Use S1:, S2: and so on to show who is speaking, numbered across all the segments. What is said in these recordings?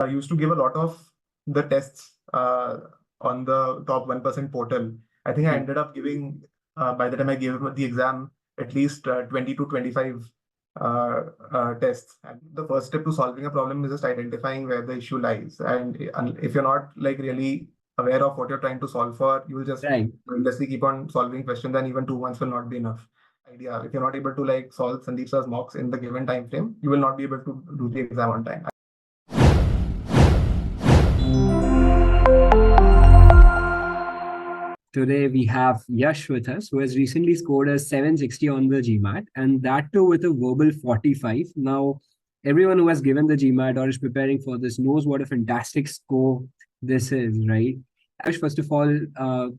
S1: I used to give a lot of the tests on the top 1% portal. I think I ended up giving, by the time I gave the exam, at least 20 to 25 tests. And the first step to solving a problem is just identifying where the issue lies. And if you're not like really aware of what you're trying to solve for, you will just endlessly keep on solving questions, and even 2 months will not be enough. Idea. If you're not able to like solve Sandeep sir's mocks in the given time frame, you will not be able to do the exam on time.
S2: Today we have Yash with us, who has recently scored a 760 on the GMAT, and that too with a verbal 45. Now, everyone who has given the GMAT or is preparing for this knows what a fantastic score this is, right? Yash, first of all,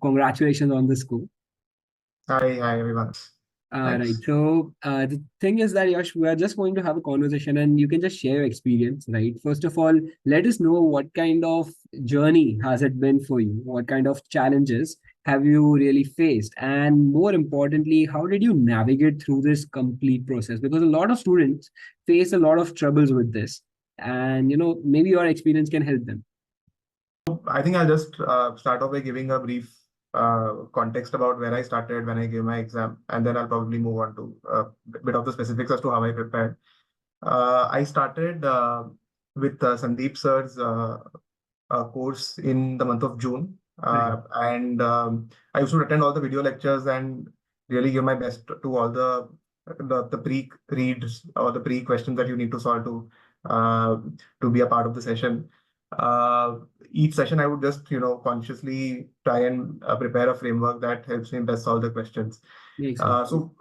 S2: congratulations on the score.
S1: Hi everyone.
S2: Right. So the thing is that Yash, we are just going to have a conversation, and you can just share your experience, right? First of all, let us know what kind of journey has it been for you? What kind of challenges have you really faced? And more importantly, how did you navigate through this complete process? Because a lot of students face a lot of troubles with this, and maybe your experience can help them.
S1: I think I'll just start off by giving a brief context about where I started when I gave my exam, and then I'll probably move on to a bit of the specifics as to how I prepared. I started with Sandeep sir's course in the month of June, and I used to attend all the video lectures and really give my best to all the pre-reads or the pre-questions that you need to solve to be a part of the session. Each session I would just consciously try and prepare a framework that helps me best solve the questions. So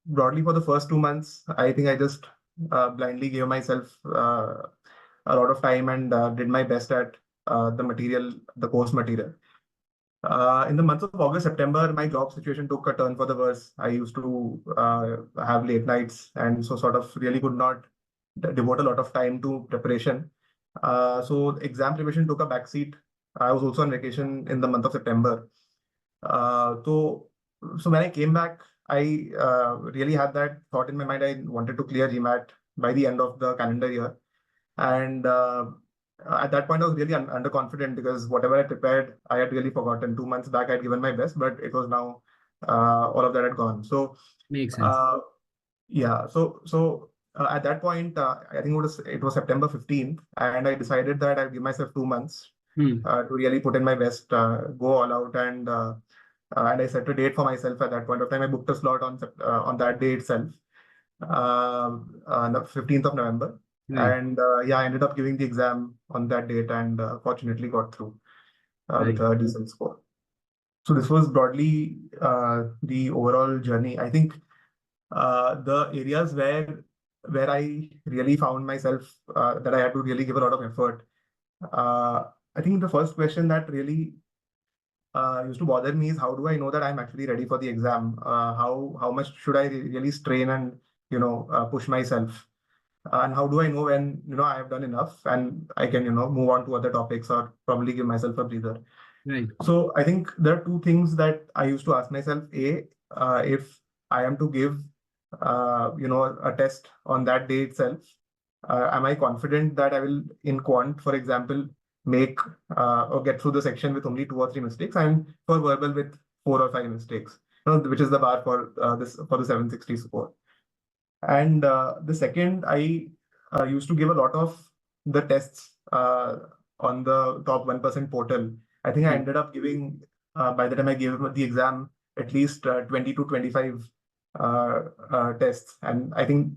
S1: broadly for the first 2 months, I think I just blindly gave myself a lot of time and did my best at the course material. In the months of August, September, my job situation took a turn for the worse. I used to have late nights, and so sort of really could not devote a lot of time to preparation. So exam preparation took a backseat. I was also on vacation in the month of September. So when I came back, I really had that thought in my mind. I wanted to clear GMAT by the end of the calendar year. And at that point, I was really underconfident because whatever I prepared, I had really forgotten. 2 months back, I had given my best, but it was now all of that had gone. So
S2: makes sense.
S1: Yeah. So at that point, I think it was September 15th, and I decided that I'll give myself 2 months to really put in my best, go all out, and I set a date for myself at that point of time. I booked a slot on that day itself, the 15th of November. And I ended up giving the exam on that date, and fortunately got through with a decent score. So this was broadly the overall journey. I think the areas where I really found myself that I had to really give a lot of effort. I think the first question that really used to bother me is, how do I know that I'm actually ready for the exam? How much should I really strain and push myself? And how do I know when I have done enough and I can move on to other topics or probably give myself a breather?
S2: Right.
S1: So I think there are two things that I used to ask myself. If I am to give a test on that day itself, am I confident that I will, in Quant, for example, make or get through the section with only 2 or 3 mistakes, and for verbal with 4 or 5 mistakes, which is the bar for the 760 score. And the second, I used to give a lot of the tests on the top 1% portal. I think I ended up giving, by the time I gave the exam, at least 20 to 25 tests. And I think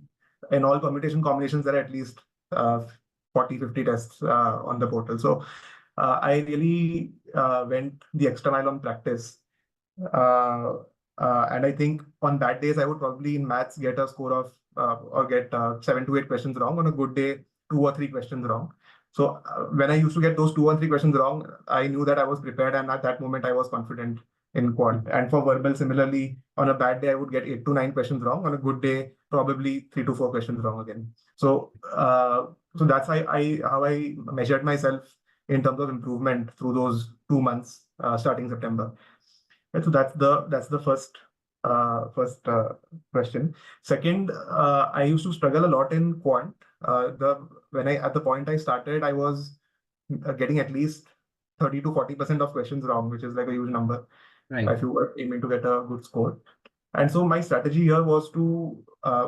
S1: in all permutation combinations, there are at least 40, 50 tests on the portal. So I really went the extra mile on practice. And I think on bad days, I would probably in maths get a score of or get 7 to 8 questions wrong. On a good day, 2 or 3 questions wrong. So when I used to get those 2 or 3 questions wrong, I knew that I was prepared, and at that moment I was confident in Quant. And for verbal, similarly, on a bad day, I would get 8 to 9 questions wrong. On a good day, probably 3 to 4 questions wrong again. So that's how I measured myself in terms of improvement through those 2 months starting September. And so that's the first first question. Second, I used to struggle a lot in quant. The when I at the point I started, I was getting at least 30 to 40% of questions wrong, which is like a huge number
S2: Right.
S1: if you were aiming to get a good score. And so my strategy here was to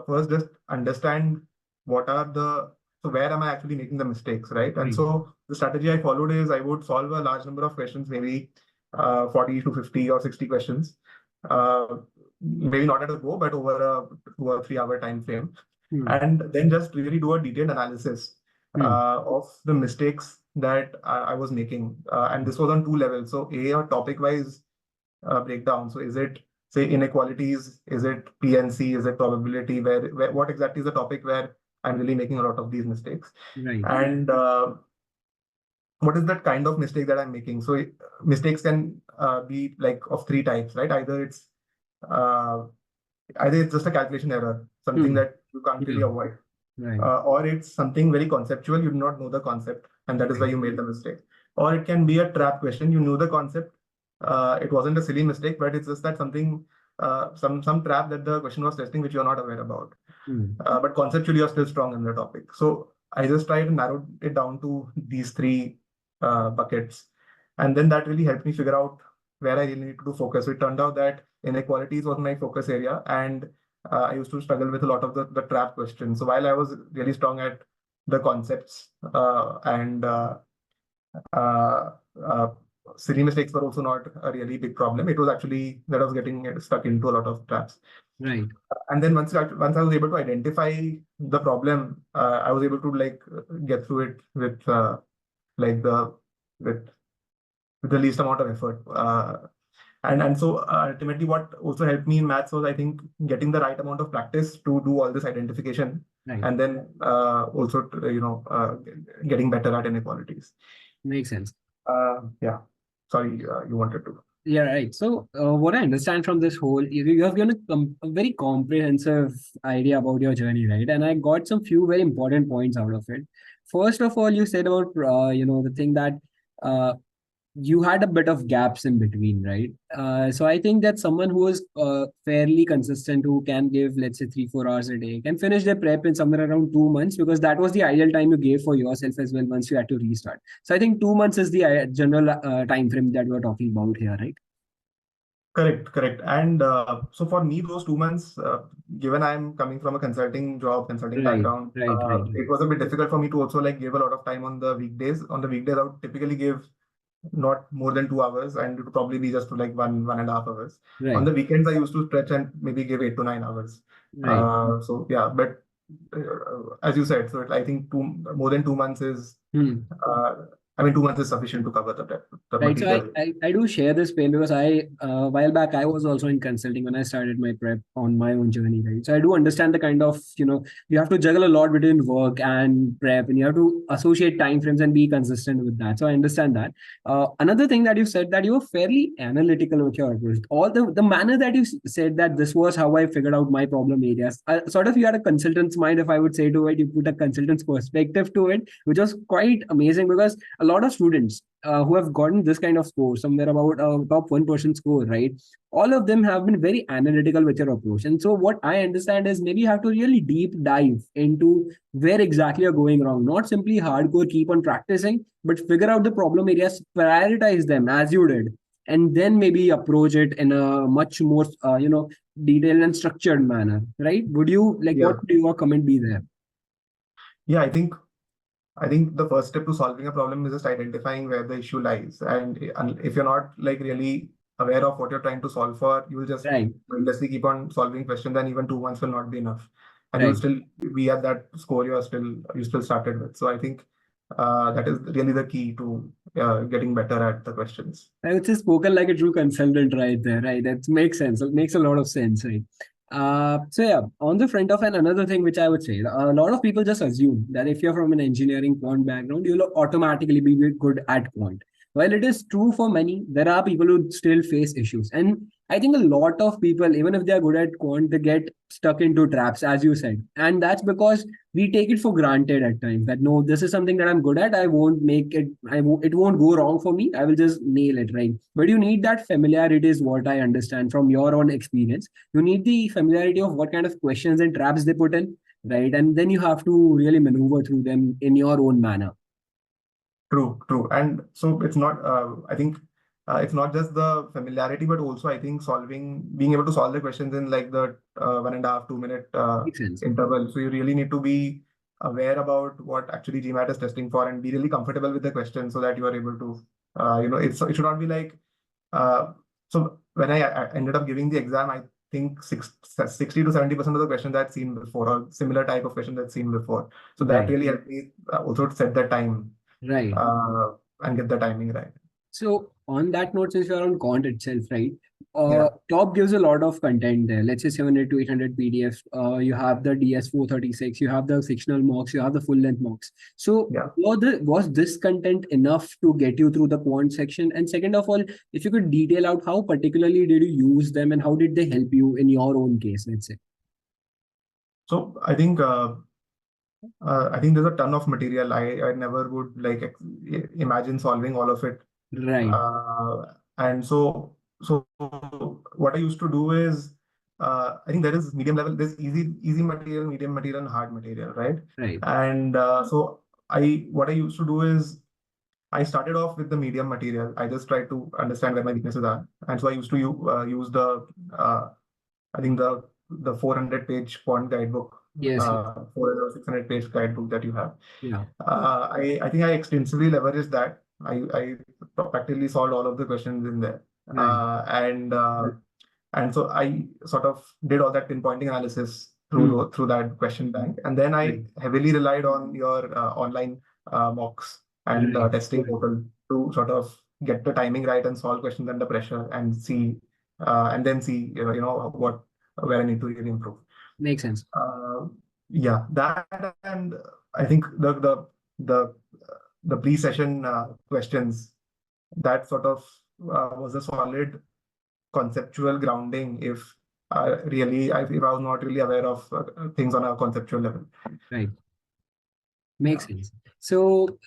S1: first just understand what are the so where am I actually making the mistakes, right? And
S2: Right.
S1: so the strategy I followed is I would solve a large number of questions, maybe 40 to 50 or 60 questions, uh, maybe not at a go, but over a 2 or 3 hour time frame,
S2: Hmm.
S1: and then just really do a detailed analysis
S2: Hmm.
S1: of the mistakes that I was making. And this was on two levels. So a topic wise breakdown. So is it say inequalities? Is it PNC? Is it probability? Where what exactly is the topic where I'm really making a lot of these mistakes?
S2: Right.
S1: And what is that kind of mistake that I'm making? So mistakes can be like of three types, right? Uh, either it's just a calculation error, something
S2: Hmm.
S1: that you can't really
S2: Yeah.
S1: avoid,
S2: Right.
S1: or it's something very conceptual. You do not know the concept, and that is why
S2: Right.
S1: you made the mistake. Or it can be a trap question. You knew the concept. It wasn't a silly mistake, but it's just that something, some trap that the question was testing, which you're not aware about.
S2: Hmm.
S1: But conceptually, you're still strong in the topic. So I just tried to narrow it down to these three buckets, and then that really helped me figure out where I really need to focus. So it turned out that inequalities was my focus area, and I used to struggle with a lot of the trap questions. So while I was really strong at the concepts and uh, uh, silly mistakes were also not a really big problem. It was actually that I was getting stuck into a lot of traps.
S2: Right.
S1: And then once I was able to identify the problem, I was able to like get through it with like the with with the least amount of effort. And so ultimately, what also helped me in maths was I think getting the right amount of practice to do all this identification,
S2: Right.
S1: and then also getting better at inequalities.
S2: Makes sense.
S1: Yeah. Sorry, you wanted to.
S2: Yeah, right. So, what I understand from this whole, you have given a very comprehensive idea about your journey, right? And I got some few very important points out of it. First of all, you said about, the thing that uh, you had a bit of gaps in between, right? So I think that someone who is fairly consistent, who can give, let's say, 3, 4 hours a day, can finish their prep in somewhere around 2 months, because that was the ideal time you gave for yourself as well once you had to restart. So I think 2 months is the general time frame that we're talking about here, right?
S1: Correct, correct. And so for me, those 2 months, given I'm coming from a consulting job, consulting
S2: Right,
S1: background,
S2: right, right, right,
S1: it was a bit difficult for me to also like give a lot of time on the weekdays. On the weekdays, I would typically give not more than 2 hours, and it would probably be just to like 1.5 hours. On
S2: right,
S1: the weekends, I used to stretch and maybe give 8 to 9 hours.
S2: right.
S1: So yeah, but as you said, so I think more than 2 months is,
S2: Hmm.
S1: uh, I mean, 2 months is sufficient to cover the
S2: Right. So I,
S1: material.
S2: I, I do share this pain because a while back, I was also in consulting when I started my prep on my own journey, right? So I do understand the kind of, you have to juggle a lot between work and prep, and you have to associate time frames and be consistent with that. So I understand that. Another thing that you said, that you were fairly analytical with your approach. All the manner that you said that this was how I figured out my problem areas. Sort of, you had a consultant's mind, if I would say to it. You put a consultant's perspective to it, which was quite amazing, because a lot of students who have gotten this kind of score, somewhere about top 1% score, right? All of them have been very analytical with your approach. And so, what I understand is, maybe you have to really deep dive into where exactly you're going wrong. Not simply hardcore keep on practicing, but figure out the problem areas, prioritize them as you did, and then maybe approach it in a much more, detailed and structured manner, right? Would you like, what
S1: Yeah.
S2: would your comment be there?
S1: Yeah, I think the first step to solving a problem is just identifying where the issue lies. And if you're not like really aware of what you're trying to solve for, you will just
S2: Right,
S1: mindlessly keep on solving questions, and even 2 months will not be enough. And you'll
S2: right.
S1: still be at that score you still started with. So I think that is really the key to getting better at the questions.
S2: I would say spoken like a true consultant right there, right? That makes sense. It makes a lot of sense, right? So yeah, on the front of, and another thing which I would say, a lot of people just assume that if you're from an engineering quant background, you'll automatically be good at quant. While it is true for many, there are people who still face issues. And I think a lot of people, even if they're good at quant, they get stuck into traps, as you said. And that's because we take it for granted at times that no, this is something that I'm good at. I won't make it. It won't go wrong for me. I will just nail it, right? But you need that familiarity, is what I understand from your own experience. You need the familiarity of what kind of questions and traps they put in, right? And then you have to really maneuver through them in your own manner.
S1: True, true. And so it's not, I think it's not just the familiarity, but also I think being able to solve the questions in like the 1.5, 2 minute
S2: Makes sense.
S1: interval. So you really need to be aware about what actually GMAT is testing for and be really comfortable with the question so that you are able to, it should not be like, uh, so when I ended up giving the exam, I think 60 to 70% of the questions I'd seen before, or similar type of questions I'd seen before. So that
S2: Right.
S1: really helped me also to set the time
S2: Right.
S1: uh, and get the timing right.
S2: So on that note, since you're on Quant itself, right?
S1: Yeah,
S2: Top gives a lot of content there. Let's say 700 to 800 PDFs. You have the DS 436. You have the sectional mocks. You have the full length mocks. So
S1: yeah.
S2: was this content enough to get you through the Quant section? And second of all, if you could detail out how particularly did you use them and how did they help you in your own case, let's say.
S1: So I think there's a ton of material. I never would like imagine solving all of it.
S2: Right.
S1: And so what I used to do is I think there is medium level, there's easy material, medium material, and hard material, right?
S2: Right.
S1: And so I what I used to do is I started off with the medium material. I just tried to understand where my weaknesses are, and so I used to use the I think the 400 page quant guidebook,
S2: Yes. Yes.
S1: 400 or 600 page guidebook that you have.
S2: Yeah.
S1: I think I extensively leveraged that. I practically solved all of the questions in there.
S2: Right.
S1: And so I sort of did all that pinpointing analysis
S2: Hmm.
S1: through that question bank, and then I
S2: Right.
S1: heavily relied on your online mocks and
S2: Right.
S1: testing portal to sort of get the timing right and solve questions under pressure and see and then see what where I need to really improve.
S2: Makes sense.
S1: Uh, yeah, that, and I think the the pre-session questions, that sort of was a solid conceptual grounding if I was not really aware of things on a conceptual level.
S2: Right.
S1: Yeah.
S2: Makes sense. So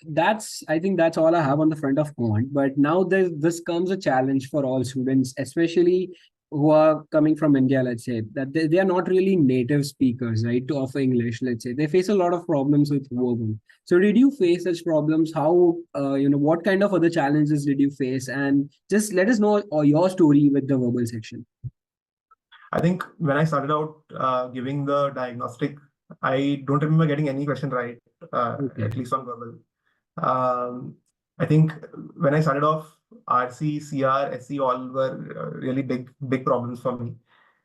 S2: I think that's all I have on the front of Quant. But now this comes a challenge for all students, especially who are coming from India, let's say, that they are not really native speakers, right, of English, let's say. They face a lot of problems with verbal. So did you face such problems? How, what kind of other challenges did you face? And just let us know your story with the verbal section.
S1: I think when I started out giving the diagnostic, I don't remember getting any question right,
S2: Okay.
S1: at least on verbal. Um, I think when I started off, RC, CR, SE all were really big problems for me.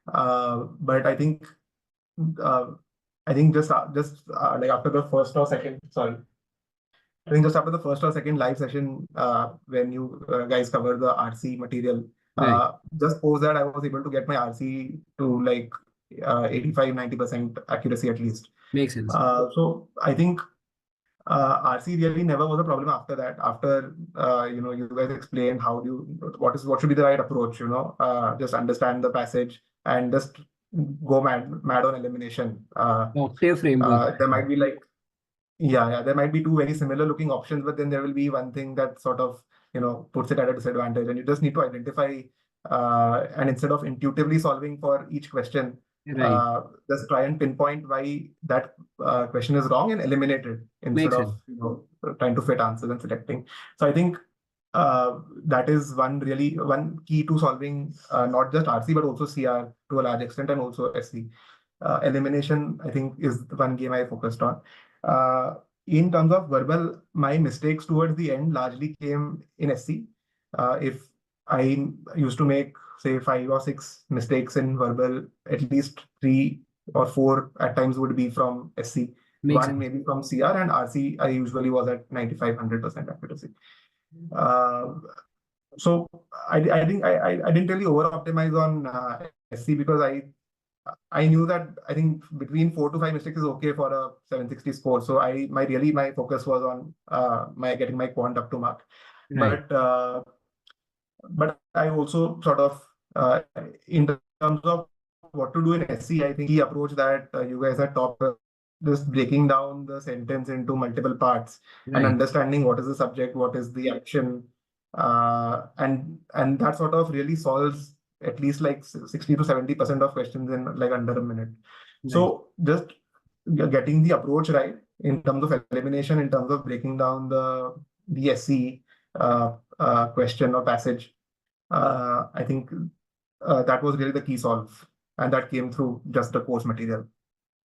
S1: But uh, I think just like after the first or second, sorry, I think just after the first or second live session, when you guys cover the RC material,
S2: Right.
S1: just post that I was able to get my RC to like 85, 90% accuracy at least.
S2: Makes sense.
S1: So I think RC really never was a problem after that. After you guys explained what should be the right approach. Just understand the passage and just go mad on elimination.
S2: Octave framework.
S1: There might be like yeah, there might be two very similar looking options, but then there will be one thing that sort of, puts it at a disadvantage, and you just need to identify, and instead of intuitively solving for each question,
S2: Right.
S1: just try and pinpoint why that question is wrong and eliminate it instead
S2: Makes sense.
S1: of, trying to fit answers and selecting. So I think that is one key to solving not just RC but also CR to a large extent and also SC. Elimination, I think, is the one game I focused on. Uh, in terms of verbal, my mistakes towards the end largely came in SC. If I used to make, say, 5 or 6 mistakes in verbal, at least 3 or 4 at times would be from SC.
S2: Makes
S1: One
S2: sense.
S1: maybe from CR, and RC, I usually was at 95-100% accuracy. Uh, so I think I didn't really over optimize on SC because I knew that I think between 4 to 5 mistakes is okay for a 760 score. So my focus was on my getting my quant up to mark.
S2: Right.
S1: But I also sort of in terms of what to do in SC, I think the approach that you guys had talked just breaking down the sentence into multiple parts and
S2: Right.
S1: understanding what is the subject, what is the action, and that sort of really solves at least like 60 to 70% of questions in like under a minute.
S2: Right.
S1: So just getting the approach right in terms of elimination, in terms of breaking down the SC question or passage, I think that was really the key solve, and that came through just the course material.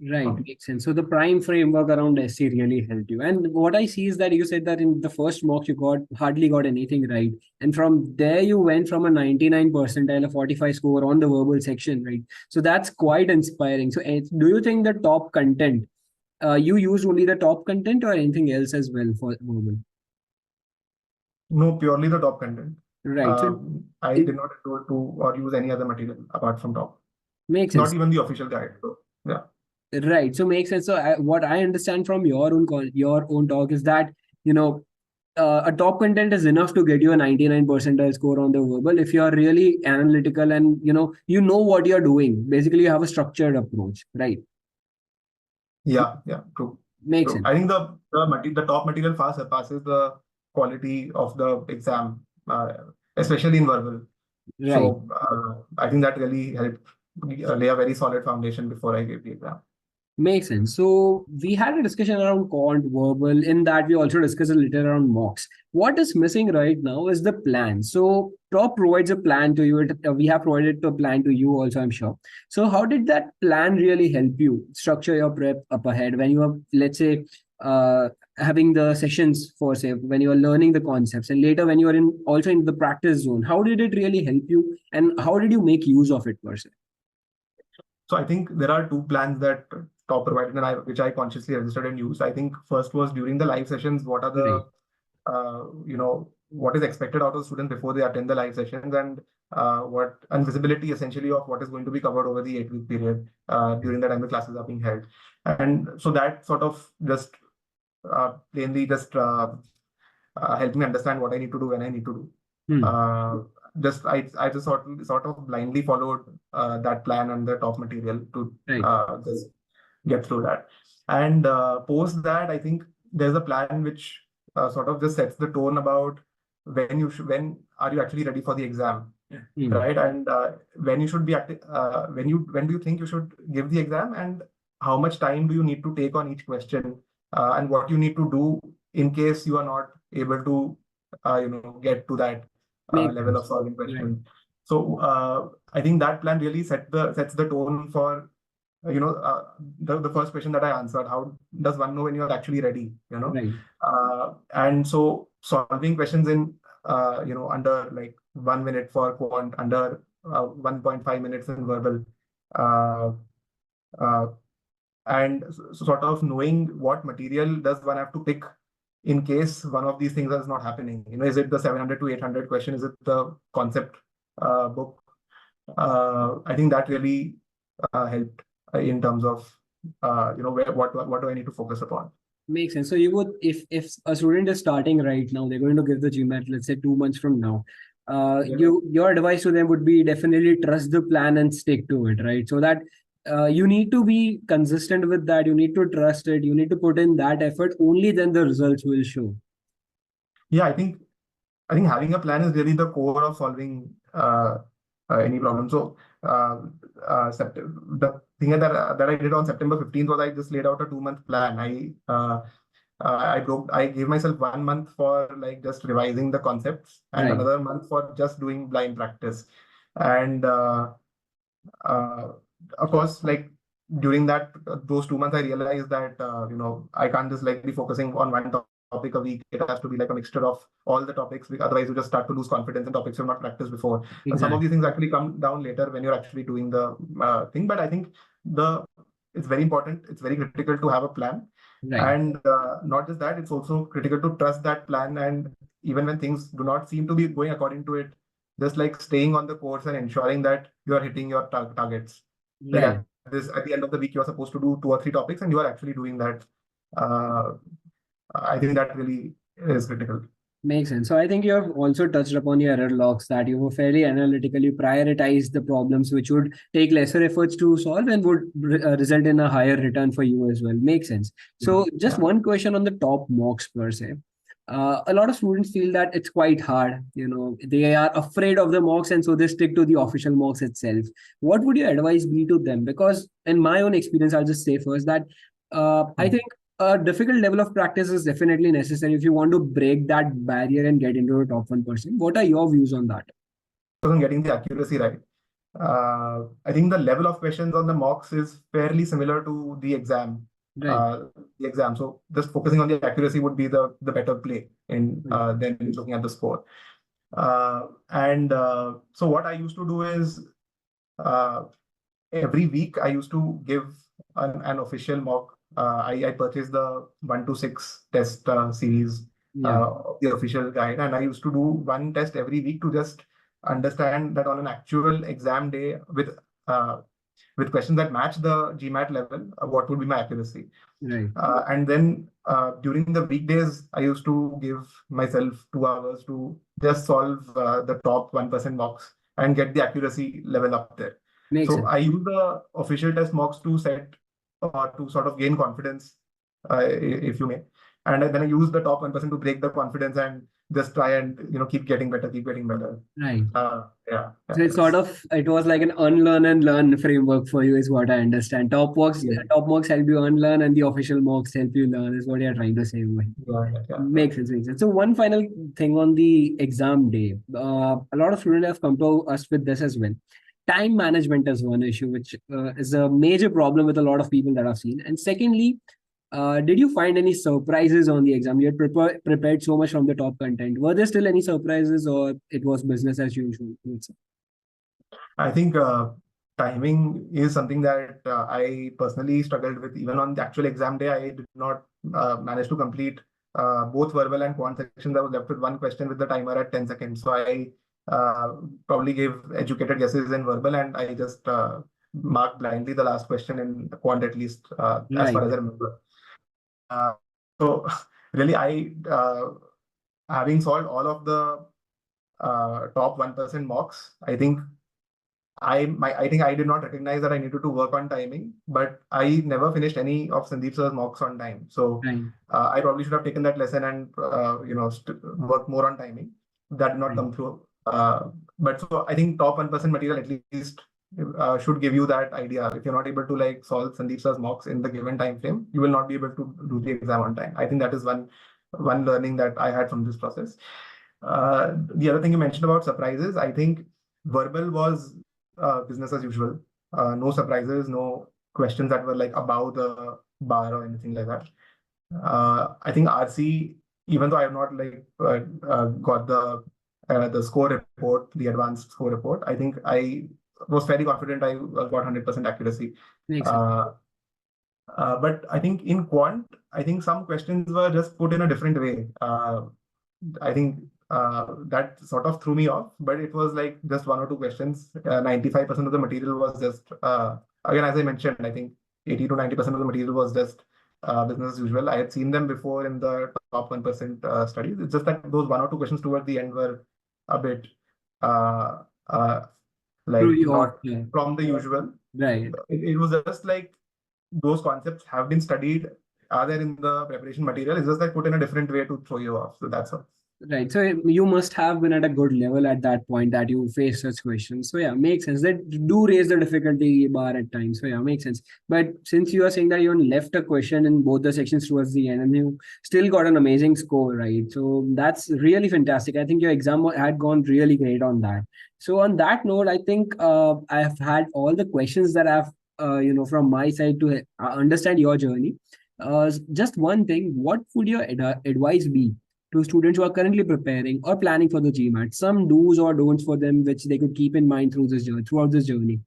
S2: Right,
S1: Um,
S2: makes sense. So the prime framework around SC really helped you. And what I see is that you said that in the first mock you got hardly got anything right. And from there you went from a 99 percentile, a 45 score on the verbal section, right? So that's quite inspiring. So do you think the top content, you used only the top content or anything else as well for verbal?
S1: No, purely the top content.
S2: Right. So
S1: I
S2: it
S1: did not enroll to or use any other material apart from top.
S2: makes
S1: Not
S2: sense.
S1: even the official guide. So, yeah.
S2: Right. So makes sense. So what I understand from your own your own talk is that, you know, a top content is enough to get you a 99 percentile score on the verbal if you are really analytical and you know what you're doing. Basically, you have a structured approach, right?
S1: Yeah, true.
S2: Makes
S1: True.
S2: sense.
S1: I think the top material far surpasses the quality of the exam, especially in verbal.
S2: Right.
S1: So I think that really helped lay a very solid foundation before I gave the exam.
S2: Makes sense. So we had a discussion around quant verbal. In that, we also discussed a little around mocks. What is missing right now is the plan. So top provides a plan to you. We have provided a plan to you also, I'm sure. So how did that plan really help you structure your prep up ahead when you are, let's say, having the sessions for say when you are learning the concepts and later when you are in also in the practice zone? How did it really help you and how did you make use of it per se?
S1: So I think there are two plans that top provided and which I consciously registered and used. I think first was during the live sessions, what are
S2: Right.
S1: the what is expected out of students before they attend the live sessions, and what and visibility essentially of what is going to be covered over the 8 week period during the time the classes are being held. And so that sort of just plainly just helped me understand what I need to do when I need to do.
S2: Hmm.
S1: I just sort of blindly followed that plan and the top material to
S2: Right.
S1: just get through that. And post that, I think there's a plan which sort of just sets the tone about when are you actually ready for the exam,
S2: Hmm.
S1: right? And when you should be when do you think you should give the exam, and how much time do you need to take on each question, and what you need to do in case you are not able to get to that
S2: Makes
S1: level of
S2: sense.
S1: solving
S2: Right.
S1: questions. So I think that plan really sets the tone for the first question that I answered. How does one know when you're actually ready?
S2: Right.
S1: And so solving questions in under like 1 minute for quant, under 1.5 minutes in verbal, uh, uh, and sort of knowing what material does one have to pick in case one of these things is not happening. Is it the 700 to 800 question? Is it the concept book? I think that really helped in terms of what do I need to focus upon.
S2: Makes sense. So you would, if a student is starting right now, they're going to give the GMAT, let's say 2 months from now.
S1: Yeah.
S2: Your advice to them would be definitely trust the plan and stick to it, right? So that you need to be consistent with that. You need to trust it. You need to put in that effort. Only then the results will show.
S1: Yeah, I think having a plan is really the core of solving any problem. So the thing that I did on September 15th was I just laid out a 2 month plan. I gave myself 1 month for like just revising the concepts and
S2: Right.
S1: another month for just doing blind practice. And uh, of course, like during those 2 months, I realized that I can't just like be focusing on one topic a week. It has to be like a mixture of all the topics, because otherwise you just start to lose confidence in topics you've not practiced before. And some of
S2: Exactly.
S1: these things actually come down later when you're actually doing the thing. But I think the it's very important. It's very critical to have a plan,
S2: Right.
S1: and not just that. It's also critical to trust that plan. And even when things do not seem to be going according to it, just like staying on the course and ensuring that you are hitting your targets. Like
S2: Right.
S1: at the end of the week, you are supposed to do 2 or 3 topics, and you are actually doing that. Uh, I think that really is critical.
S2: Makes sense. So I think you have also touched upon your error logs, that you were fairly analytical. You prioritized the problems which would take lesser efforts to solve and would result in a higher return for you as well. Makes sense. So just
S1: Yeah.
S2: one question on the top mocks per se. A lot of students feel that it's quite hard. They are afraid of the mocks, and so they stick to the official mocks itself. What would your advice be to them? Because in my own experience, I'll just say first that I think a difficult level of practice is definitely necessary if you want to break that barrier and get into the top 1%. What are your views on that?
S1: On getting the accuracy right. I think the level of questions on the mocks is fairly similar to the exam.
S2: Right,
S1: So just focusing on the accuracy would be the better play in
S2: right,
S1: than looking at the score. And so what I used to do is uh, every week I used to give an official mock. I purchased the 1 to 6 test series
S2: yeah,
S1: of the official guide, and I used to do one test every week to just understand that on an actual exam day uh, with questions that match the GMAT level, what would be my accuracy.
S2: right,
S1: And then during the weekdays, I used to give myself 2 hours to just solve the top 1% mocks and get the accuracy level up there.
S2: makes
S1: So
S2: sense.
S1: I use the official test mocks to set or to sort of gain confidence, if you may. And then I use the top 1% to break the confidence and just try and keep getting better, keep getting better.
S2: Right.
S1: Yeah,
S2: So it's sort
S1: that's
S2: of, it was like an unlearn and learn framework for you, is what I understand.
S1: yeah,
S2: Top mocks help you unlearn, and the official mocks help you learn, is what you're trying to say.
S1: yeah.
S2: Makes sense, makes sense. So one final thing on the exam day. A lot of students have come to us with this as well. Time management is one issue, which is a major problem with a lot of people that I've seen. And secondly, did you find any surprises on the exam? You had prepared so much from the top content. Were there still any surprises, or it was business as usual?
S1: I think timing is something that I personally struggled with. Even on the actual exam day, I did not manage to complete both verbal and quant sections. I was left with one question with the timer at 10 seconds. So I probably gave educated guesses in verbal, and I just marked blindly the last question in quant, at least as
S2: Right,
S1: far as I remember. Uh, so really, having solved all of the top 1% mocks, I think I did not recognize that I needed to work on timing, but I never finished any of Sandeep sir's mocks on time. So
S2: right,
S1: I probably should have taken that lesson and worked more on timing. That did not
S2: right,
S1: come through. But so I think top 1% material at least should give you that idea. If you're not able to like solve Sandeep sir's mocks in the given time frame, you will not be able to do the exam on time. I think that is one learning that I had from this process. The other thing you mentioned about surprises, I think verbal was business as usual. No surprises, no questions that were like above the bar or anything like that. I think RC, even though I have not like got the score report, the advanced score report, I think I was very confident I got 100% accuracy.
S2: makes sense.
S1: Uh, but I think in quant, I think some questions were just put in a different way. I think that sort of threw me off, but it was like just 1 or 2 questions. 95% of the material was just, again, as I mentioned, I think 80 to 90% of the material was just business as usual. I had seen them before in the top 1% studies. It's just that those 1 or 2 questions toward the end were a bit uh, uh,
S2: Through
S1: like
S2: your,
S1: not
S2: yeah,
S1: from the usual.
S2: right.
S1: It was just like those concepts have been studied, are there in the preparation material. It's just like put in a different way to throw you off. So that's all.
S2: Right. So you must have been at a good level at that point that you face such questions. So yeah, makes sense. That do raise the difficulty bar at times. So yeah, makes sense. But since you are saying that you only left a question in both the sections towards the end and you still got an amazing score, right? So that's really fantastic. I think your exam had gone really great on that. So on that note, I think I have had all the questions that I've from my side to understand your journey. Just one thing, what would your advice be to students who are currently preparing or planning for the GMAT? Some do's or don'ts for them, which they could keep in mind throughout this journey.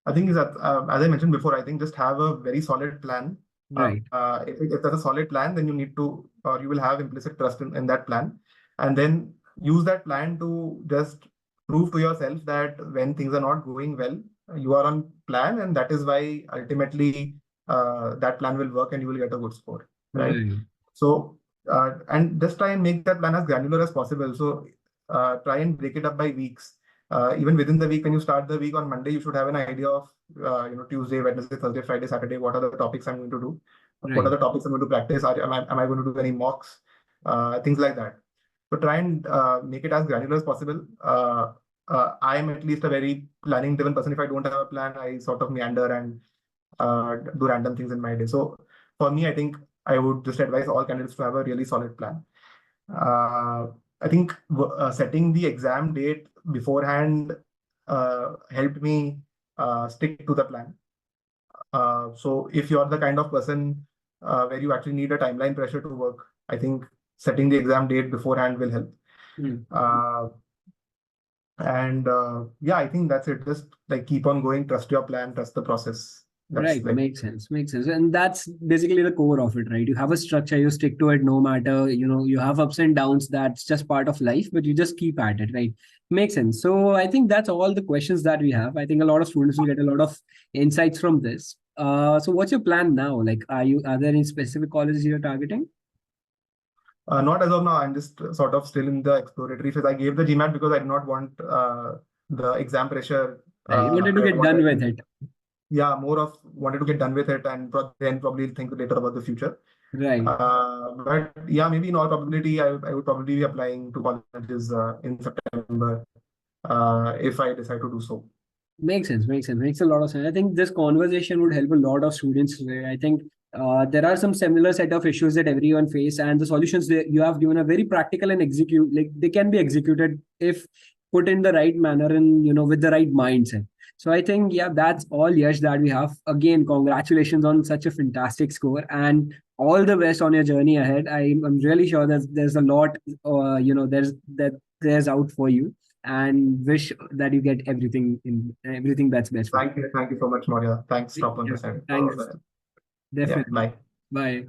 S1: I think is that, as I mentioned before, I think just have a very solid plan.
S2: Right,
S1: If there's a solid plan, then you need to, or you will have implicit trust in that plan. And then use that plan to just prove to yourself that when things are not going well, you are on plan. And that is why ultimately that plan will work and you will get a good score, right?
S2: right,
S1: So And just try and make that plan as granular as possible. So try and break it up by weeks. Even within the week, when you start the week on Monday, you should have an idea of Tuesday, Wednesday, Thursday, Friday, Saturday. What are the topics I'm going to do? What are
S2: Right.
S1: the topics I'm going to practice? Am I going to do any mocks? Things like that. So try and make it as granular as possible. I am at least a very planning driven person. If I don't have a plan, I sort of meander and do random things in my day. So for me, I think I would just advise all candidates to have a really solid plan. Uh, I think setting the exam date beforehand helped me stick to the plan. So if you're the kind of person where you actually need a timeline pressure to work, I think setting the exam date beforehand will help.
S2: Hmm.
S1: Uh, and yeah, I think that's it. Just like keep on going, trust your plan, trust the process. That's
S2: Right,
S1: like
S2: makes sense, makes sense. And that's basically the core of it, right? You have a structure, you stick to it no matter, you have ups and downs, that's just part of life, but you just keep at it, right? Makes sense. So I think that's all the questions that we have. I think a lot of students will get a lot of insights from this. So what's your plan now? Like, are there any specific colleges you're targeting?
S1: not as of now. I'm just sort of still in the exploratory phase. I gave the GMAT because I did not want the exam pressure.
S2: Right, you wanted to
S1: I
S2: get done
S1: wanted,
S2: with it.
S1: yeah, more of wanted to get done with it and then probably think later about the future.
S2: Right.
S1: But yeah, maybe in all probability, I would probably be applying to colleges in September if I decide to do so.
S2: Makes sense, makes sense, makes a lot of sense. I think this conversation would help a lot of students today. I think there are some similar set of issues that everyone face, and the solutions that you have given are very practical and execute like they can be executed if put in the right manner and with the right mindset. So I think yeah, that's all Yash that we have. Again, congratulations on such a fantastic score and all the best on your journey ahead. I'm really sure that there's a lot there's out for you and wish that you get everything that's best for you.
S1: Thank you so much, Maria. Thanks, Top 1%.
S2: Thanks,
S1: Yeah,
S2: definitely.
S1: bye.
S2: Bye.